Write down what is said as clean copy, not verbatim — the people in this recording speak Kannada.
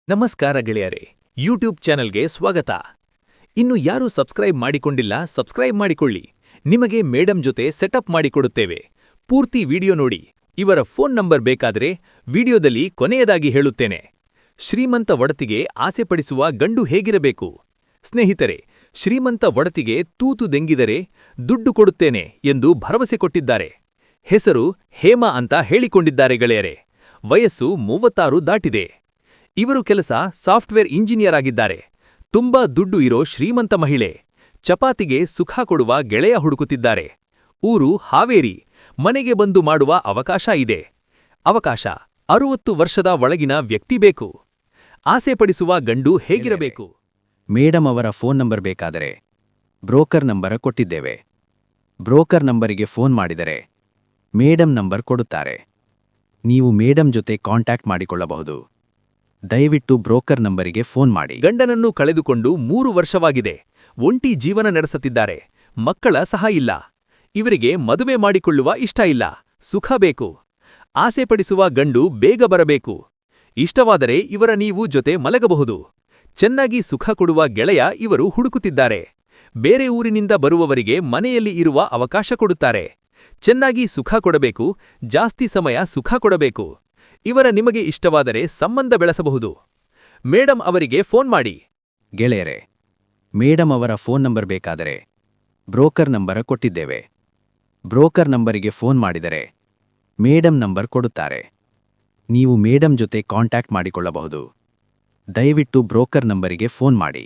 ನಮಸ್ಕಾರ ಗೆಳೆಯರೇ, ಯೂಟ್ಯೂಬ್ ಚಾನೆಲ್ಗೆ ಸ್ವಾಗತ. ಇನ್ನು ಯಾರು ಸಬ್ಸ್ಕ್ರೈಬ್ ಮಾಡಿಕೊಂಡಿಲ್ಲ, ಸಬ್ಸ್ಕ್ರೈಬ್ ಮಾಡಿಕೊಳ್ಳಿ. ನಿಮಗೆ ಮೇಡಂ ಜೊತೆ ಸೆಟಪ್ ಮಾಡಿಕೊಡುತ್ತೇವೆ. ಪೂರ್ತಿ ವಿಡಿಯೋ ನೋಡಿ. ಇವರ ಫೋನ್ ನಂಬರ್ ಬೇಕಾದರೆ ವಿಡಿಯೋದಲ್ಲಿ ಕೊನೆಯದಾಗಿ ಹೇಳುತ್ತೇನೆ. ಶ್ರೀಮಂತ ಒಡತಿಗೆ ಆಸೆಪಡಿಸುವ ಗಂಡು ಹೇಗಿರಬೇಕು? ಸ್ನೇಹಿತರೆ, ಶ್ರೀಮಂತ ಒಡತಿಗೆ ತೂತು ದೆಂಗಿದರೆ ದುಡ್ಡು ಕೊಡುತ್ತೇನೆ ಎಂದು ಭರವಸೆ ಕೊಟ್ಟಿದ್ದಾರೆ. ಹೆಸರು ಹೇಮಾ ಅಂತ ಹೇಳಿಕೊಂಡಿದ್ದಾರೆ ಗೆಳೆಯರೇ. ವಯಸ್ಸು 36 ದಾಟಿದೆ. ಇವರು ಕೆಲಸ ಸಾಫ್ಟ್ವೇರ್ ಇಂಜಿನಿಯರ್ ಆಗಿದ್ದಾರೆ. ತುಂಬಾ ದುಡ್ಡು ಇರೋ ಶ್ರೀಮಂತ ಮಹಿಳೆ. ಚಪಾತಿಗೆ ಸುಖ ಕೊಡುವ ಗೆಳೆಯ ಹುಡುಕುತ್ತಿದ್ದಾರೆ. ಊರು ಹಾವೇರಿ. ಮನೆಗೆ ಬಂದು ಮಾಡುವ ಅವಕಾಶ ಇದೆ. ಅವಕಾಶ 60 ವರ್ಷದ ಒಳಗಿನ ವ್ಯಕ್ತಿ ಬೇಕು. ಆಸೆಪಡಿಸುವ ಗಂಡು ಹೇಗಿರಬೇಕು? ಮೇಡಂ ಅವರ ಫೋನ್ ನಂಬರ್ ಬೇಕಾದರೆ ಬ್ರೋಕರ್ ನಂಬರ್ ಕೊಟ್ಟಿದ್ದೇವೆ. ಬ್ರೋಕರ್ ನಂಬರಿಗೆ ಫೋನ್ ಮಾಡಿದರೆ ಮೇಡಂ ನಂಬರ್ ಕೊಡುತ್ತಾರೆ. ನೀವು ಮೇಡಂ ಜೊತೆ ಕಾಂಟ್ಯಾಕ್ಟ್ ಮಾಡಿಕೊಳ್ಳಬಹುದು. ದಯವಿಟ್ಟು ಬ್ರೋಕರ್ ನಂಬರಿಗೆ ಫೋನ್ ಮಾಡಿ. ಗಂಡನನ್ನು ಕಳೆದುಕೊಂಡು 3 ವರ್ಷವಾಗಿದೆ. ಒಂಟಿ ಜೀವನ ನಡೆಸುತ್ತಿದ್ದಾರೆ. ಮಕ್ಕಳ ಸಹ ಇಲ್ಲ. ಇವರಿಗೆ ಮದುವೆ ಮಾಡಿಕೊಳ್ಳುವ ಇಷ್ಟ ಇಲ್ಲ. ಸುಖ ಬೇಕು. ಆಸೆಪಡಿಸುವ ಗಂಡು ಬೇಗ ಬರಬೇಕು. ಇಷ್ಟವಾದರೆ ಇವರ ನೀವು ಜೊತೆ ಮಲಗಬಹುದು. ಚೆನ್ನಾಗಿ ಸುಖ ಕೊಡುವ ಗೆಳೆಯ ಇವರು ಹುಡುಕುತ್ತಿದ್ದಾರೆ. ಬೇರೆ ಊರಿನಿಂದ ಬರುವವರಿಗೆ ಮನೆಯಲ್ಲಿ ಇರುವ ಅವಕಾಶ ಕೊಡುತ್ತಾರೆ. ಚೆನ್ನಾಗಿ ಸುಖ ಕೊಡಬೇಕು. ಜಾಸ್ತಿ ಸಮಯ ಸುಖ ಕೊಡಬೇಕು. ಇವರ ನಿಮಗೆ ಇಷ್ಟವಾದರೆ ಸಂಬಂಧ ಬೆಳೆಸಬಹುದು. ಮೇಡಂ ಅವರಿಗೆ ಫೋನ್ ಮಾಡಿ. ಗೆಳೆಯರೆ, ಮೇಡಂ ಅವರ ಫೋನ್ ನಂಬರ್ ಬೇಕಾದರೆ ಬ್ರೋಕರ್ ನಂಬರ್ ಕೊಟ್ಟಿದ್ದೇವೆ. ಬ್ರೋಕರ್ ನಂಬರಿಗೆ ಫೋನ್ ಮಾಡಿದರೆ ಮೇಡಂ ನಂಬರ್ ಕೊಡುತ್ತಾರೆ. ನೀವು ಮೇಡಂ ಜೊತೆ ಕಾಂಟ್ಯಾಕ್ಟ್ ಮಾಡಿಕೊಳ್ಳಬಹುದು. ದಯವಿಟ್ಟು ಬ್ರೋಕರ್ ನಂಬರಿಗೆ ಫೋನ್ ಮಾಡಿ.